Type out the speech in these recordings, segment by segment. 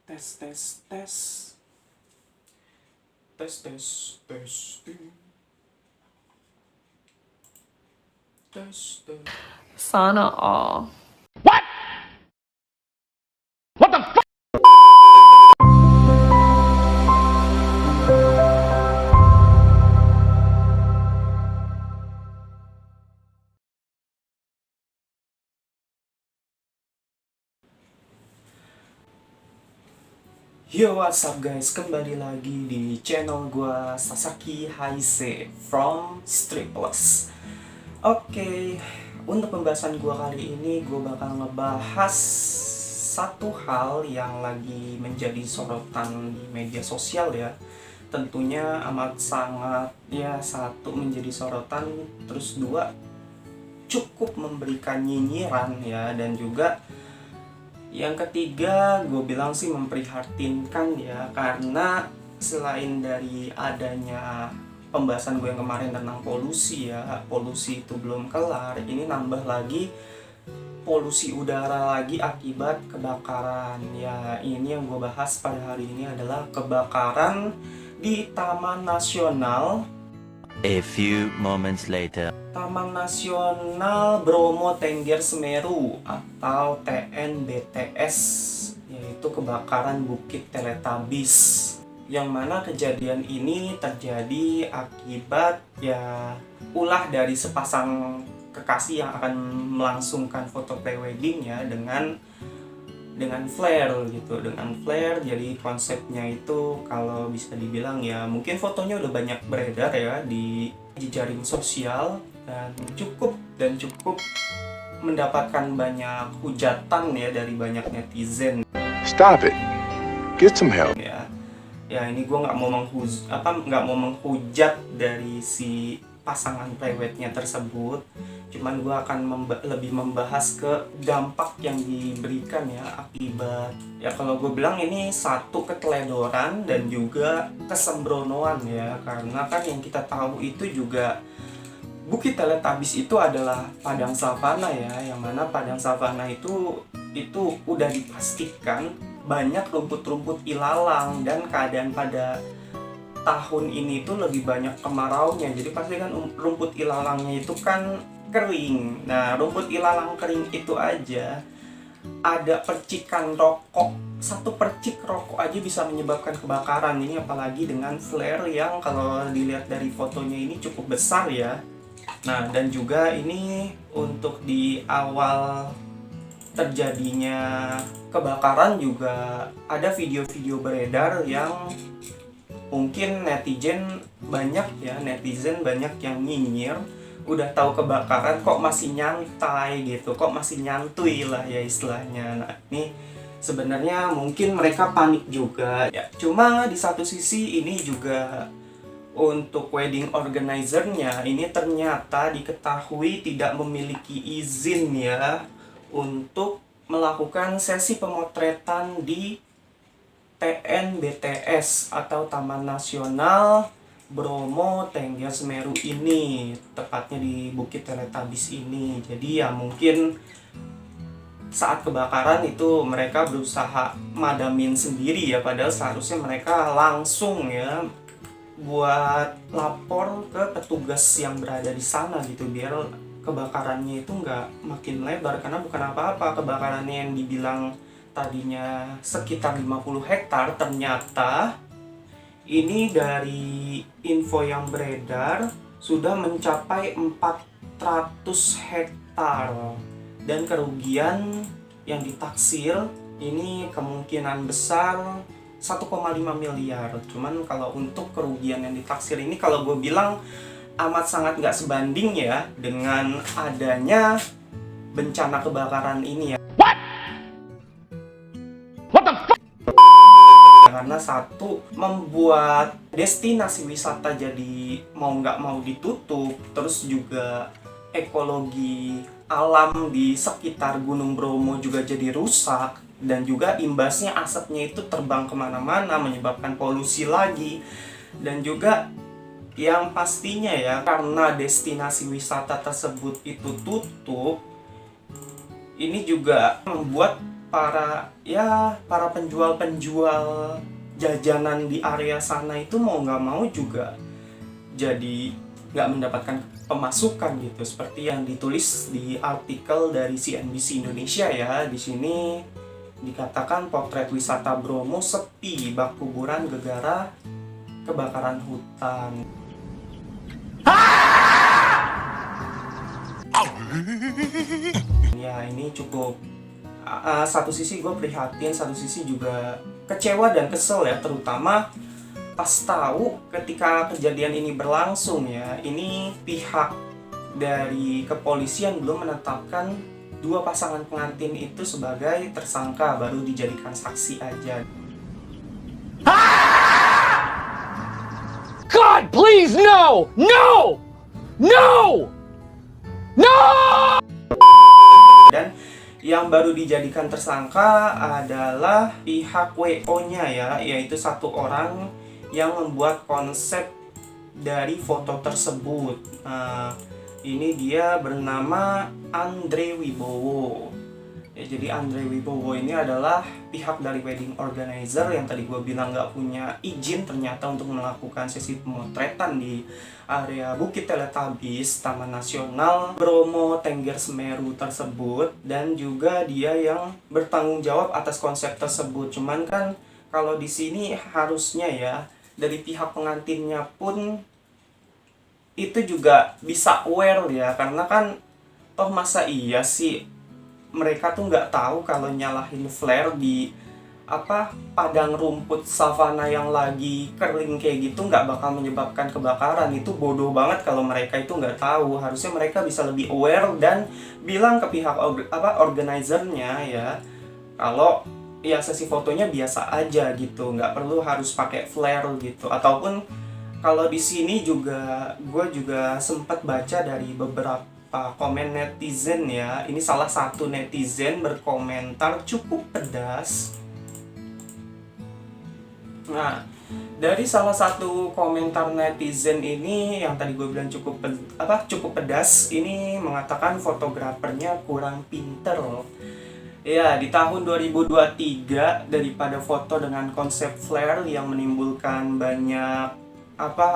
Tes tes tes tes tes tes tes tes. Sana all. Yo, what's up guys, kembali lagi di channel gua Sasaki Haise from Street Plus. Oke, untuk pembahasan gua kali ini gua bakal ngebahas satu hal yang lagi menjadi sorotan di media sosial ya. Tentunya amat sangat ya, satu menjadi sorotan, terus dua cukup memberikan nyinyiran ya, dan juga yang ketiga, gue bilang sih memprihatinkan ya, karena selain dari adanya pembahasan gue yang kemarin tentang polusi ya, polusi itu belum kelar, ini nambah lagi polusi udara lagi akibat kebakaran. Ya, ini yang gue bahas pada hari ini adalah kebakaran di Taman Nasional A few moments later. Taman Nasional Bromo Tengger Semeru atau TNBTS, yaitu kebakaran Bukit Teletubbies, yang mana kejadian ini terjadi akibat ya ulah dari sepasang kekasih yang akan melangsungkan foto prewedding ya dengan flare gitu, dengan flare. Jadi konsepnya itu kalau bisa dibilang ya, mungkin fotonya udah banyak beredar ya di jejaring sosial dan cukup mendapatkan banyak hujatan ya dari banyak netizen. Stop it. Get some help. Ya ini gue nggak mau menghujat dari si pasangan prewednya tersebut, cuman gue akan lebih membahas ke dampak yang diberikan ya akibat ya, kalau gue bilang ini satu keteledoran dan juga kesembronoan ya, karena kan yang kita tahu itu juga Bukit Teletubbies itu adalah padang savana ya, yang mana padang savana itu udah dipastikan banyak rumput-rumput ilalang, dan keadaan pada tahun ini tuh lebih banyak kemaraunya, jadi pasti kan rumput ilalangnya itu kan kering. Nah, rumput ilalang kering itu aja ada percikan rokok, satu percik rokok aja bisa menyebabkan kebakaran. Ini apalagi dengan flare yang kalau dilihat dari fotonya ini cukup besar ya. Nah, dan juga ini untuk di awal terjadinya kebakaran juga ada video-video beredar yang mungkin netizen banyak yang nyinyir, udah tahu kebakaran kok masih nyantai gitu, kok masih nyantui lah ya istilahnya. Nah, ini sebenarnya mungkin mereka panik juga ya. Cuma di satu sisi ini juga untuk wedding organizer-nya ini ternyata diketahui tidak memiliki izin ya untuk melakukan sesi pemotretan di TNBTS atau Taman Nasional Bromo Tengger Semeru ini, tepatnya di Bukit Teletubbies ini. Jadi ya mungkin saat kebakaran itu mereka berusaha madamin sendiri ya, padahal seharusnya mereka langsung ya buat lapor ke petugas yang berada di sana gitu, biar kebakarannya itu nggak makin lebar, karena bukan apa-apa kebakarannya yang dibilang tadinya sekitar 50 hektar, ternyata ini dari info yang beredar sudah mencapai 400 hektar, dan kerugian yang ditaksir ini kemungkinan besar 1,5 miliar. Cuman kalau untuk kerugian yang ditaksir ini, kalau gue bilang amat sangat nggak sebanding ya dengan adanya bencana kebakaran ini ya. Karena satu, membuat destinasi wisata jadi mau nggak mau ditutup, terus juga ekologi alam di sekitar Gunung Bromo juga jadi rusak, dan juga imbasnya asapnya itu terbang kemana-mana menyebabkan polusi lagi. Dan juga yang pastinya ya, karena destinasi wisata tersebut itu tutup, ini juga membuat para penjual-penjual jajanan di area sana itu mau nggak mau juga jadi nggak mendapatkan pemasukan gitu, seperti yang ditulis di artikel dari CNBC Indonesia ya. Di sini dikatakan potret wisata Bromo sepi, bak kuburan gegara kebakaran hutan. Ya ini cukup satu sisi gue prihatin, satu sisi juga kecewa dan kesel ya, terutama pas tahu ketika kejadian ini berlangsung ya, ini pihak dari kepolisian belum menetapkan dua pasangan pengantin itu sebagai tersangka, baru dijadikan saksi aja. God, please, no! No! No! No! Dan yang baru dijadikan tersangka adalah pihak WO-nya ya, yaitu satu orang yang membuat konsep dari foto tersebut. Nah, ini dia bernama Andre Wibowo. Ya, jadi Andre Wibowo ini adalah pihak dari wedding organizer yang tadi gue bilang nggak punya izin ternyata untuk melakukan sesi pemotretan di area Bukit Teletabis, Taman Nasional Bromo Tengger Semeru tersebut, dan juga dia yang bertanggung jawab atas konsep tersebut. Cuman kan kalau di sini harusnya ya dari pihak pengantinnya pun itu juga bisa aware ya, karena kan toh masa iya sih mereka tuh nggak tahu kalau nyalahin flare di padang rumput savana yang lagi kering kayak gitu nggak bakal menyebabkan kebakaran. Itu bodoh banget kalau mereka itu nggak tahu. Harusnya mereka bisa lebih aware dan bilang ke pihak organizernya ya kalau ya sesi fotonya biasa aja gitu, nggak perlu harus pakai flare gitu. Ataupun kalau di sini juga gue juga sempat baca dari beberapa komen netizen ya. Ini salah satu netizen berkomentar cukup pedas. Nah, dari salah satu komentar netizen ini yang tadi gue bilang cukup pedas, ini mengatakan fotografernya kurang pinter loh. Ya, di tahun 2023 daripada foto dengan konsep flare yang menimbulkan banyak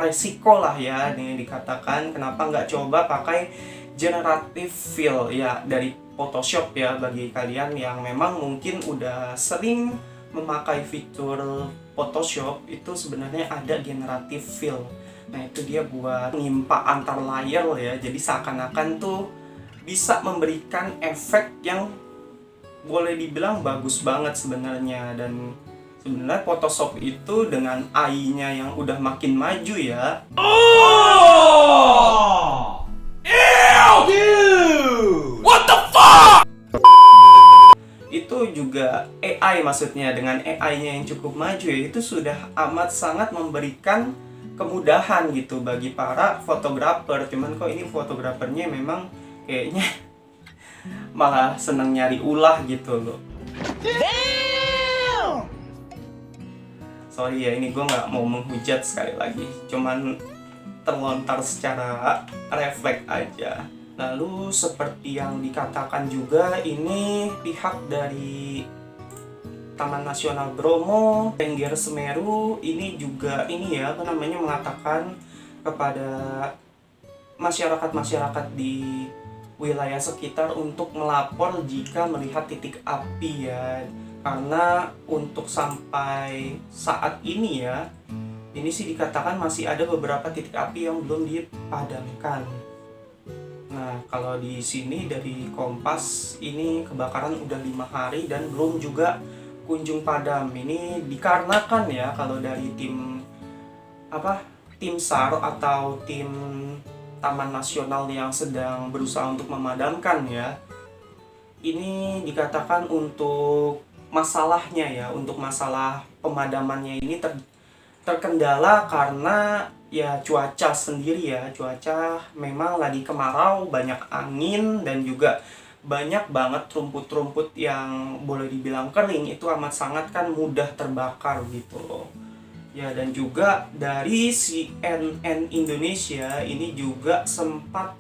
resiko lah ya, ini dikatakan kenapa nggak coba pakai generative fill ya dari Photoshop ya. Bagi kalian yang memang mungkin udah sering memakai fitur Photoshop, itu sebenarnya ada generative fill. Nah, itu dia buat ngimpa antar layer ya. Jadi seakan-akan tuh bisa memberikan efek yang boleh dibilang bagus banget sebenarnya. Dan sebenarnya Photoshop itu dengan AI-nya yang udah makin maju ya. Itu juga AI, maksudnya dengan AI-nya yang cukup maju ya, itu sudah amat sangat memberikan kemudahan gitu bagi para fotografer. Cuman kok ini fotografernya memang kayaknya malah seneng nyari ulah gitu loh. Sorry ya, ini gue nggak mau menghujat sekali lagi, cuman terlontar secara refleks aja. Lalu seperti yang dikatakan juga, ini pihak dari Taman Nasional Bromo Tengger Semeru ini juga mengatakan kepada masyarakat di wilayah sekitar untuk melapor jika melihat titik api ya. Karena untuk sampai saat ini ya, ini sih dikatakan masih ada beberapa titik api yang belum dipadamkan. Nah, kalau di sini dari Kompas, ini kebakaran udah 5 hari dan belum juga kunjung padam. Ini dikarenakan ya kalau dari tim SAR atau tim Taman Nasional yang sedang berusaha untuk memadamkan ya. Ini dikatakan untuk masalahnya ya, untuk masalah pemadamannya ini terkendala karena ya cuaca sendiri ya. Cuaca memang lagi kemarau, banyak angin, dan juga banyak banget rumput-rumput yang boleh dibilang kering, itu amat sangat kan mudah terbakar gitu loh. Ya, dan juga dari CNN Indonesia ini juga sempat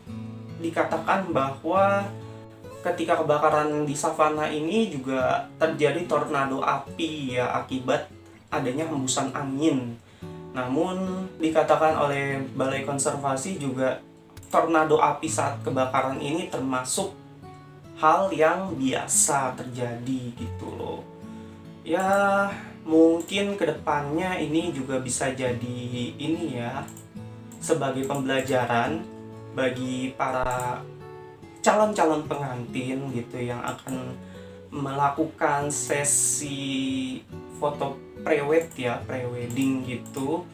dikatakan bahwa ketika kebakaran di savana ini juga terjadi tornado api ya akibat adanya hembusan angin. Namun dikatakan oleh Balai Konservasi juga tornado api saat kebakaran ini termasuk hal yang biasa terjadi gitu loh. Ya mungkin kedepannya ini juga bisa jadi ini ya, sebagai pembelajaran bagi para calon-calon pengantin gitu yang akan melakukan sesi foto prewed ya, prewedding gitu,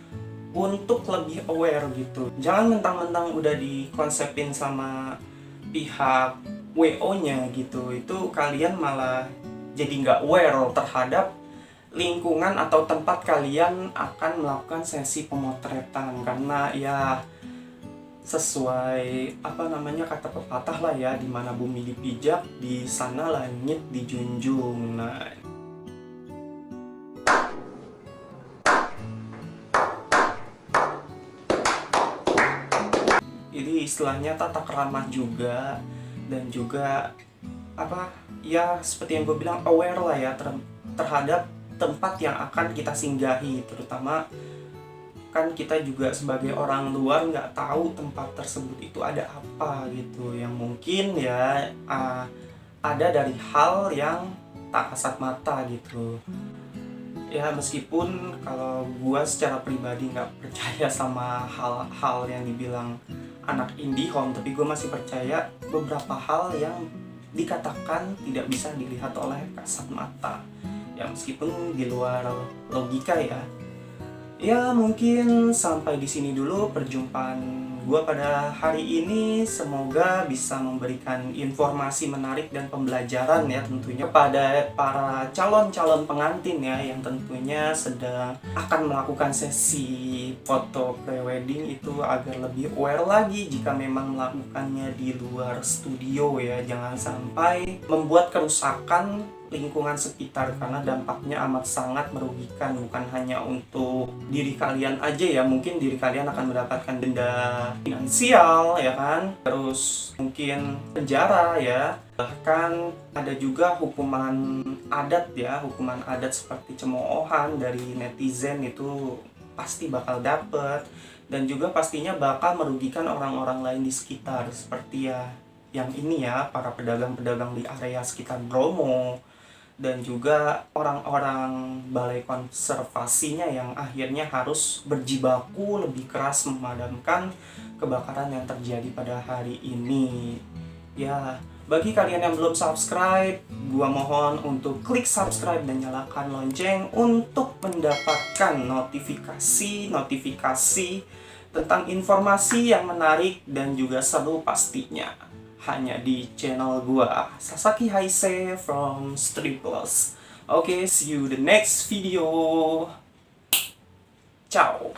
untuk lebih aware gitu. Jangan mentang-mentang udah dikonsepin sama pihak WO-nya gitu, itu kalian malah jadi nggak aware terhadap lingkungan atau tempat kalian akan melakukan sesi pemotretan. Karena ya sesuai kata pepatah lah ya, di mana bumi dipijak di sana langit dijunjung. Nah, ini istilahnya tata keramah juga, dan juga ya seperti yang gue bilang, aware lah ya terhadap tempat yang akan kita singgahi. Terutama kan kita juga sebagai orang luar nggak tahu tempat tersebut itu ada apa gitu, yang mungkin ya ada dari hal yang tak kasat mata gitu. Ya meskipun kalau gua secara pribadi nggak percaya sama hal-hal yang dibilang anak IndiHome, tapi gue masih percaya beberapa hal yang dikatakan tidak bisa dilihat oleh kasat mata ya, meskipun di luar logika ya. Ya mungkin sampai di sini dulu perjumpaan gue pada hari ini. Semoga bisa memberikan informasi menarik dan pembelajaran ya tentunya kepada para calon-calon pengantin ya, yang tentunya sedang akan melakukan sesi foto prewedding itu agar lebih aware lagi jika memang melakukannya di luar studio ya. Jangan sampai membuat kerusakan lingkungan sekitar, karena dampaknya amat sangat merugikan, bukan hanya untuk diri kalian aja ya, mungkin diri kalian akan mendapatkan denda finansial ya kan, terus mungkin penjara ya, bahkan ada juga hukuman adat ya, hukuman adat seperti cemoohan dari netizen itu pasti bakal dapet, dan juga pastinya bakal merugikan orang-orang lain di sekitar, seperti ya yang ini ya, para pedagang-pedagang di area sekitar Bromo, dan juga orang-orang balai konservasinya yang akhirnya harus berjibaku lebih keras memadamkan kebakaran yang terjadi pada hari ini. Ya, bagi kalian yang belum subscribe, gua mohon untuk klik subscribe dan nyalakan lonceng untuk mendapatkan notifikasi tentang informasi yang menarik dan juga seru pastinya. Hanya di channel gua, Sasaki Haise from Street Plus. Okay, see you the next video. Ciao.